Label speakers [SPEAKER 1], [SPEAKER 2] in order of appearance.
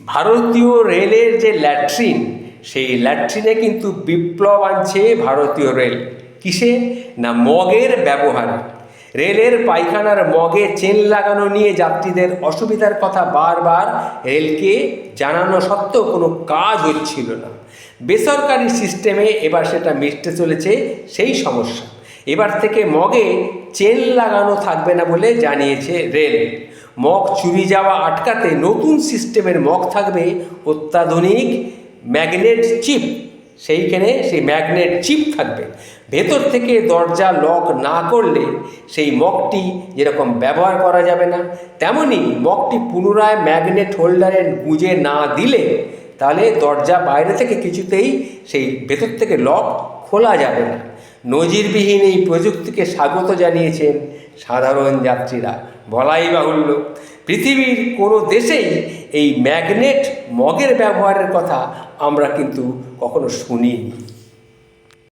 [SPEAKER 1] ভারতীয় রেলের যে ল্যাট্রিন, সেই ল্যাট্রিনে কিন্তু বিপ্লব আনছে ভারতীয় রেল। কিসে? না মগের ব্যবহারে। রেলের পায়খানার মগে চেন লাগানো নিয়ে যাত্রীদের অসুবিধার কথা বারবার রেলকে জানানো সত্ত্বেও কোনো কাজ হচ্ছিল না। বেসরকারি সিস্টেমে এবার সেটা মিটতে চলেছে সেই সমস্যা। এবার থেকে মগে চেন লাগানো থাকবে না বলে জানিয়েছে রেল। মগ চুরি যাওয়া আটকাতে নতুন সিস্টেমের মগ থাকবে অত্যাধুনিক ম্যাগনেট চিপ। সেইখানে সেই ম্যাগনেট চিপ থাকবে। ভেতর থেকে দরজা লক না করলে সেই মগটি যেরকম ব্যবহার করা যাবে না, তেমনি মগটি পুনরায় ম্যাগনেট হোল্ডারে গুঁজে না দিলে তাহলে দরজা বাইরে থেকে কিছুতেই সেই ভেতর থেকে লক খোলা যাবে না। নজিরবিহীন এই প্রযুক্তিকে স্বাগত জানিয়েছেন সাধারণ যাত্রীরা। বলাই বাহুল্য, পৃথিবীর কোনো দেশেই এই ম্যাগনেট মগের ব্যবহারের কথা আমরা কিন্তু কখনো শুনিনি।